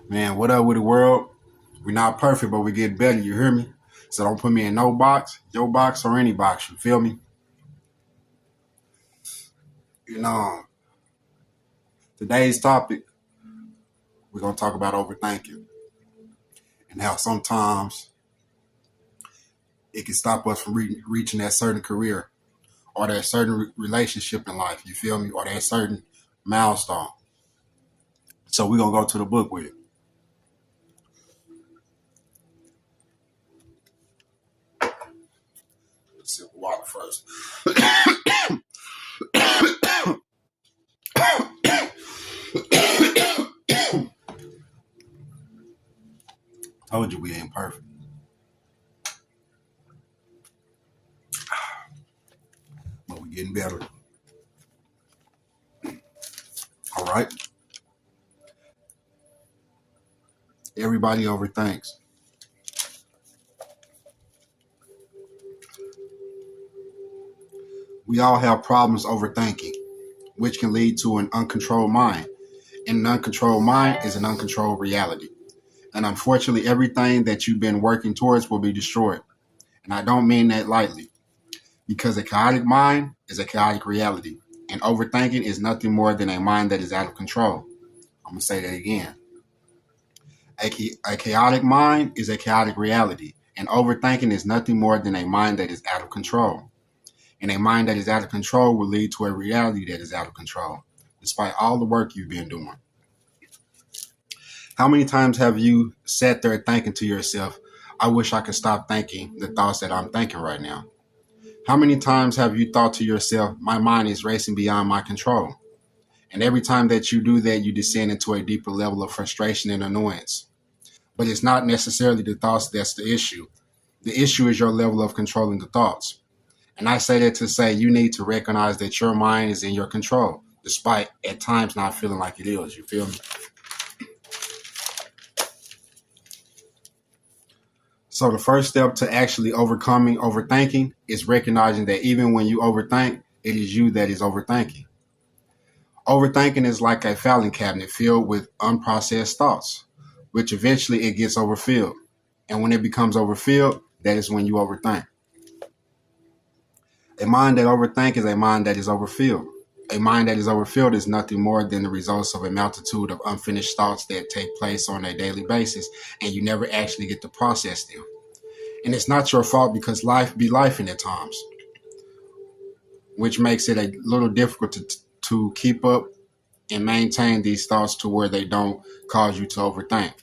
Man, what up with the world? We're not perfect, but we get better. You hear me? So don't put me in no box, your box, or any box. You feel me? You know, today's topic, we're going to talk about overthinking and how sometimes it can stop us from reaching that certain career or that certain relationship in life. You feel me? Or that certain milestone. So we're going to go to the book with it. Sip of water first. Told you we ain't perfect. But we're getting better. All right. Everybody overthinks. We all have problems overthinking, which can lead to an uncontrolled mind. And an uncontrolled mind is an uncontrolled reality. And unfortunately, everything that you've been working towards will be destroyed. And I don't mean that lightly, because a chaotic mind is a chaotic reality. And overthinking is nothing more than a mind that is out of control. I'm going to say that again. A chaotic mind is a chaotic reality. And overthinking is nothing more than a mind that is out of control. And a mind that is out of control will lead to a reality that is out of control, despite all the work you've been doing. How many times have you sat there thinking to yourself, I wish I could stop thinking the thoughts that I'm thinking right now? How many times have you thought to yourself, my mind is racing beyond my control? And every time that you do that, you descend into a deeper level of frustration and annoyance. But it's not necessarily the thoughts that's the issue. The issue is your level of controlling the thoughts. And I say that to say you need to recognize that your mind is in your control, despite at times not feeling like it is. You feel me? So the first step to actually overcoming overthinking is recognizing that even when you overthink, it is you that is overthinking. Overthinking is like a filing cabinet filled with unprocessed thoughts, which eventually it gets overfilled. And when it becomes overfilled, that is when you overthink. A mind that overthinks is a mind that is overfilled. A mind that is overfilled is nothing more than the results of a multitude of unfinished thoughts that take place on a daily basis, and you never actually get to process them. And it's not your fault because life be lifing at times, which makes it a little difficult to keep up and maintain these thoughts to where they don't cause you to overthink.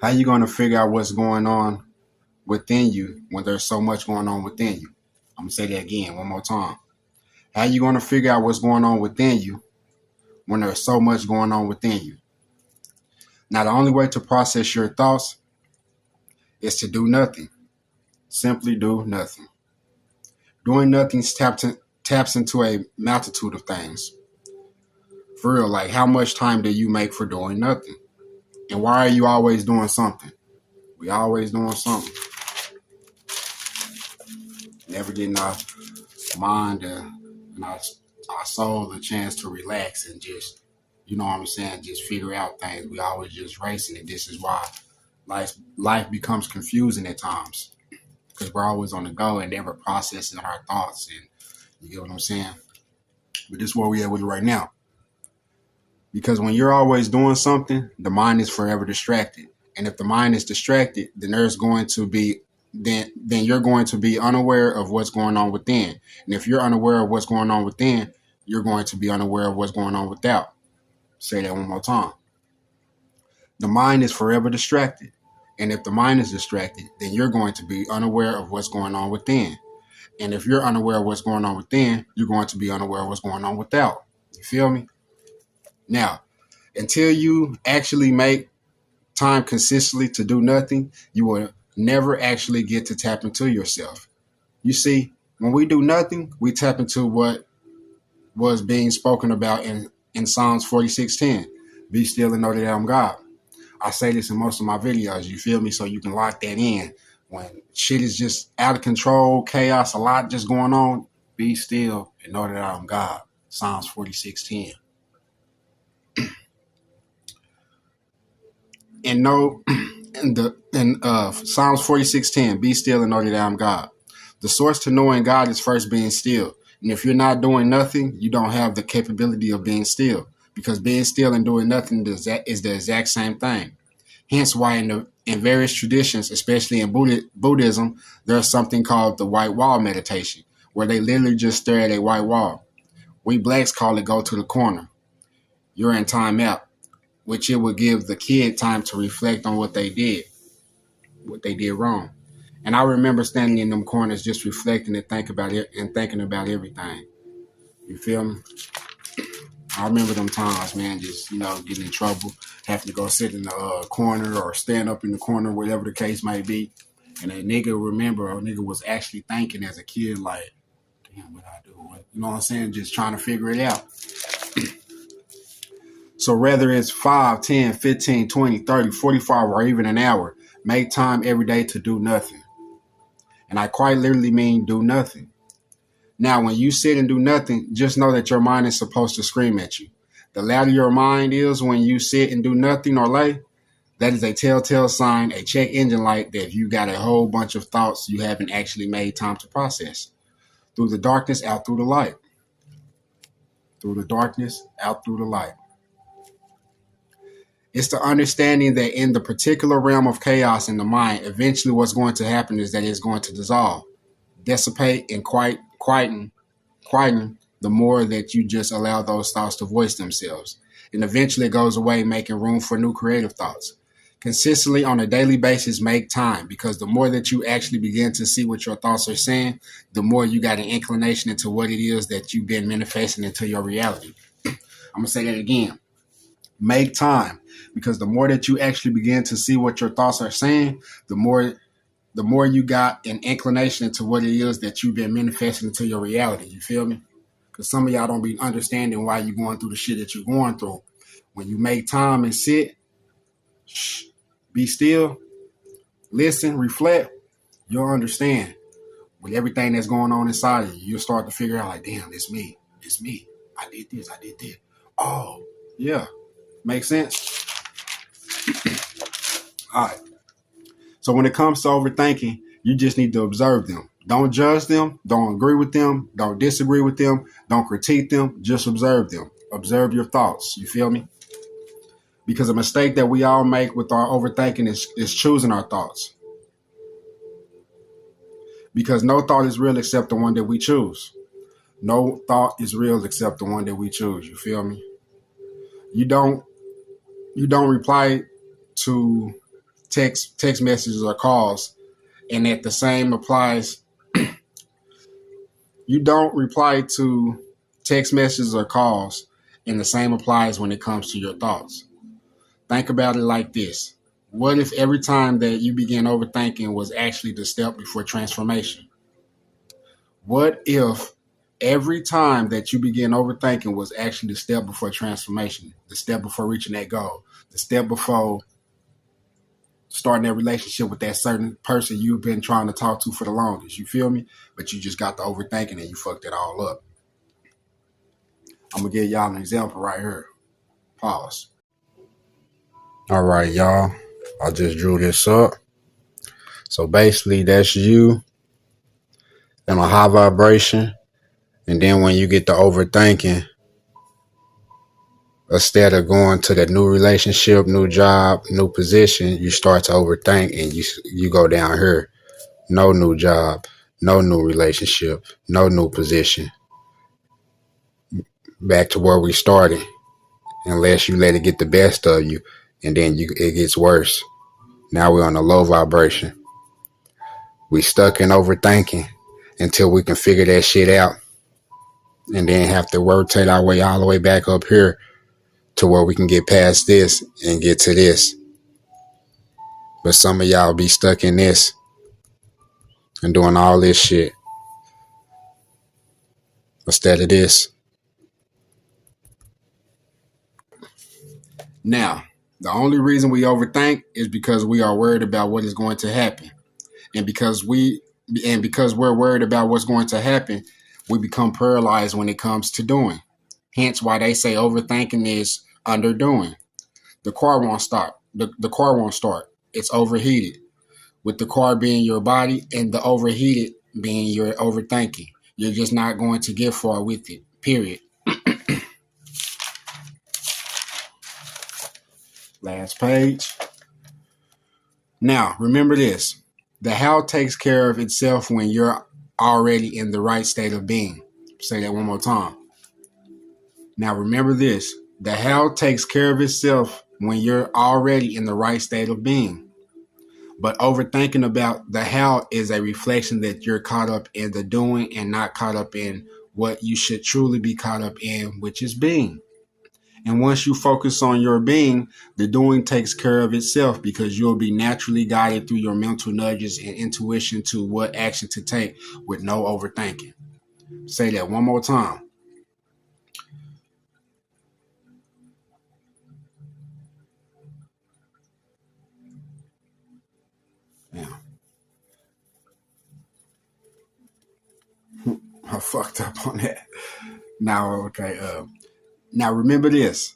How are you going to figure out what's going on within you when there's so much going on within you? I'm going to say that again one more time. How are you going to figure out what's going on within you when there's so much going on within you? Now, the only way to process your thoughts is to do nothing. Simply do nothing. Doing nothing taps into a multitude of things. For real, like how much time do you make for doing nothing? And why are you always doing something? We always doing something. Never getting our mind and our soul a chance to relax and just, you know what I'm saying, just figure out things. We always just racing, and this is why life becomes confusing at times, because we're always on the go and never processing our thoughts. And you get what I'm saying? But this is where we at with it right now. Because when you're always doing something, the mind is forever distracted. And if the mind is distracted, then there's going to be then you're going to be unaware of what's going on within. And if you're unaware of what's going on within, you're going to be unaware of what's going on without. Say that one more time. The mind is forever distracted. And if the mind is distracted, then you're going to be unaware of what's going on within. And if you're unaware of what's going on within, you're going to be unaware of what's going on without. You feel me? Now, until you actually make time consistently to do nothing, you will never actually get to tap into yourself. You see, when we do nothing, we tap into what was being spoken about in Psalms 46:10. Be still and know that I'm God. I say this in most of my videos, you feel me? So you can lock that in. When shit is just out of control, chaos, a lot just going on, be still and know that I'm God. Psalms 46:10. And know in Psalms 46:10, be still and know that I am God. The source to knowing God is first being still. And if you're not doing nothing, you don't have the capability of being still. Because being still and doing nothing is the exact same thing. Hence why in various traditions, especially in Buddhism, there's something called the white wall meditation, where they literally just stare at a white wall. We blacks call it go to the corner. You're in timeout, which it would give the kid time to reflect on what they did wrong. And I remember standing in them corners just reflecting and thinking about everything. You feel me? I remember them times, man, just, getting in trouble, having to go sit in the corner or stand up in the corner, whatever the case may be. And a nigga was actually thinking as a kid, like, damn, what I do? You know what I'm saying? Just trying to figure it out. So whether it's 5, 10, 15, 20, 30, 45, or even an hour, make time every day to do nothing. And I quite literally mean do nothing. Now, when you sit and do nothing, just know that your mind is supposed to scream at you. The louder your mind is when you sit and do nothing or lay, that is a telltale sign, a check engine light that you got a whole bunch of thoughts you haven't actually made time to process. Through the darkness, out through the light. Through the darkness, out through the light. It's the understanding that in the particular realm of chaos in the mind, eventually what's going to happen is that it's going to dissolve, dissipate, and quieten the more that you just allow those thoughts to voice themselves. And eventually it goes away, making room for new creative thoughts. Consistently on a daily basis, make time, because the more that you actually begin to see what your thoughts are saying, the more you got an inclination into what it is that you've been manifesting into your reality. I'm going to say that again. Make time, because the more that you actually begin to see what your thoughts are saying, the more you got an inclination into what it is that you've been manifesting into your reality. You feel me? Because some of y'all don't be understanding why you're going through the shit that you're going through. When you make time and sit, be still, listen, reflect, you'll understand. With everything that's going on inside of you, you'll start to figure out, like, damn, it's me. It's me. I did this. I did that. Oh, yeah. Make sense? All right. So when it comes to overthinking, you just need to observe them. Don't judge them. Don't agree with them. Don't disagree with them. Don't critique them. Just observe them. Observe your thoughts. You feel me? Because a mistake that we all make with our overthinking is choosing our thoughts. Because no thought is real except the one that we choose. No thought is real except the one that we choose. You feel me? You don't reply to text messages or calls, and that the same applies. You don't reply to text messages or calls, and the same applies when it comes to your thoughts. Think about it like this. What if every time that you begin overthinking was actually the step before transformation? What if every time that you begin overthinking was actually the step before transformation, the step before reaching that goal, the step before starting that relationship with that certain person you've been trying to talk to for the longest? You feel me? But you just got the overthinking and you fucked it all up. I'm going to give y'all an example right here. Pause. All right, y'all. I just drew this up. So basically, that's you in a high vibration. And then when you get to overthinking, instead of going to that new relationship, new job, new position, you start to overthink and you go down here. No new job, no new relationship, no new position. Back to where we started, unless you let it get the best of you, and then it gets worse. Now we're on a low vibration. We stuck in overthinking until we can figure that shit out, and then have to rotate our way all the way back up here to where we can get past this and get to this. But some of y'all be stuck in this and doing all this shit instead of this. Now, the only reason we overthink is because we are worried about what is going to happen. And because we're worried about what's going to happen, we become paralyzed when it comes to doing. Hence why they say overthinking is underdoing. The car won't start. the car won't start. It's overheated. With the car being your body and the overheated being your overthinking. You're just not going to get far with it. Period. Last page. Now, remember this. The how takes care of itself when you're already in the right state of being. Say that one more time. Now, remember this. The how takes care of itself when you're already in the right state of being. But overthinking about the how is a reflection that you're caught up in the doing and not caught up in what you should truly be caught up in, which is being. And once you focus on your being, the doing takes care of itself because you'll be naturally guided through your mental nudges and intuition to what action to take with no overthinking. Say that one more time. Yeah, I fucked up on that. Now, okay. Now remember this.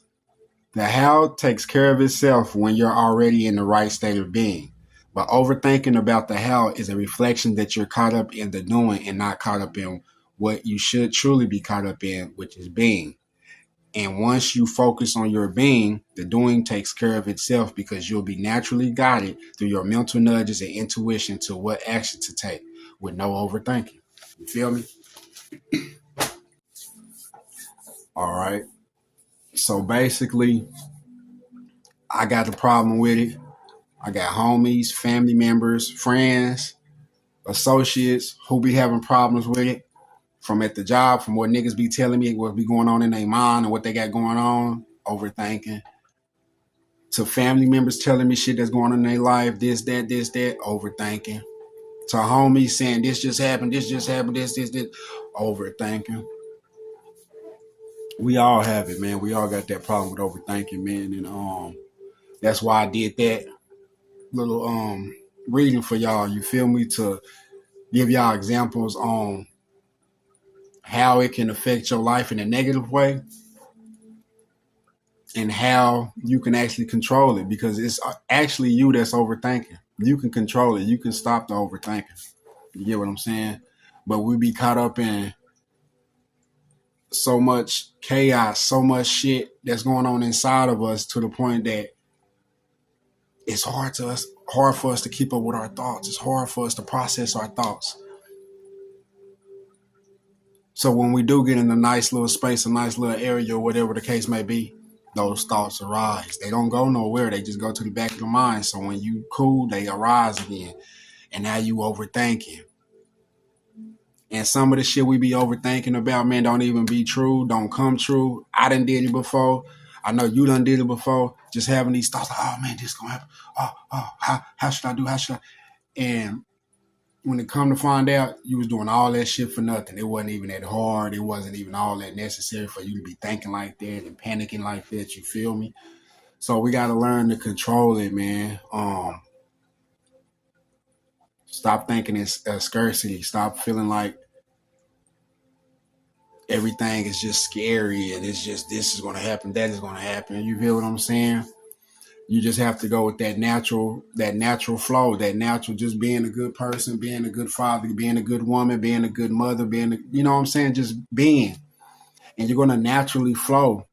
The how takes care of itself when you're already in the right state of being. But overthinking about the how is a reflection that you're caught up in the doing and not caught up in what you should truly be caught up in, which is being. And once you focus on your being, the doing takes care of itself because you'll be naturally guided through your mental nudges and intuition to what action to take with no overthinking. You feel me? All right. So basically, I got the problem with it. I got homies, family members, friends, associates who be having problems with it from at the job, from what niggas be telling me what be going on in their mind and what they got going on, overthinking. To family members telling me shit that's going on in their life, this, that, overthinking. To homies saying this just happened, this, overthinking. We all have it, man. We all got that problem with overthinking, man. And that's why I did that little reading for y'all, you feel me, to give y'all examples on how it can affect your life in a negative way and how you can actually control it because it's actually you that's overthinking. You can control it. You can stop the overthinking. You get what I'm saying? But we be caught up in so much chaos, so much shit that's going on inside of us to the point that it's hard for us to keep up with our thoughts. It's hard for us to process our thoughts. So when we do get in a nice little space, a nice little area, or whatever the case may be, those thoughts arise. They don't go nowhere. They just go to the back of the mind. So when you cool, they arise again. And now you overthinking. And some of the shit we be overthinking about, man, don't even be true, don't come true. I done did it before. I know you done did it before. Just having these thoughts like, oh man, this gonna happen. How should I do? How should I? And when it come to find out, you was doing all that shit for nothing. It wasn't even that hard. It wasn't even all that necessary for you to be thinking like that and panicking like that. You feel me? So we got to learn to control it, man. Stop thinking it's scarcity. Stop feeling like everything is just scary and it's just this is going to happen, that is going to happen. You feel what I'm saying? You just have to go with that natural flow, that natural, just being a good person, being a good father, being a good woman, being a good mother, you know what I'm saying? Just being. And you're going to naturally flow.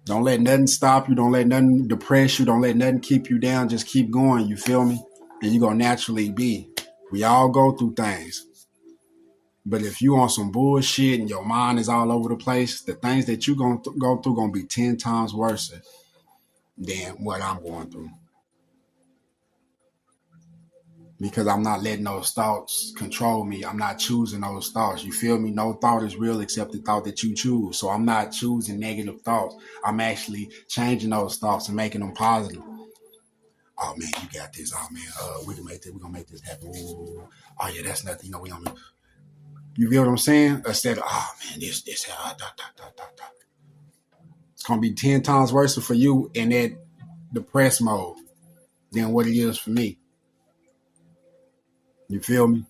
Don't let nothing stop you. Don't let nothing depress you. Don't let nothing keep you down. Just keep going. You feel me? And you're going to naturally be. We all go through things. But if you on some bullshit and your mind is all over the place, the things that you going to go through going to be 10 times worse than what I'm going through. Because I'm not letting those thoughts control me. I'm not choosing those thoughts. You feel me? No thought is real except the thought that you choose. So I'm not choosing negative thoughts. I'm actually changing those thoughts and making them positive. Oh man, you got this. Oh man, we can make this. We're gonna make this happen. Ooh. Oh yeah, that's nothing. You know, we don't. You feel what I'm saying? Instead of oh man, this. It's gonna be 10 times worse for you in that depressed mode than what it is for me. You feel me?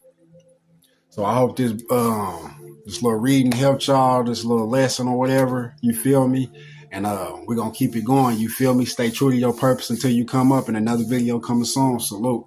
So I hope this little reading helped y'all, this little lesson or whatever. You feel me? And we're going to keep it going. You feel me? Stay true to your purpose until you come up, and another video coming soon. Salute.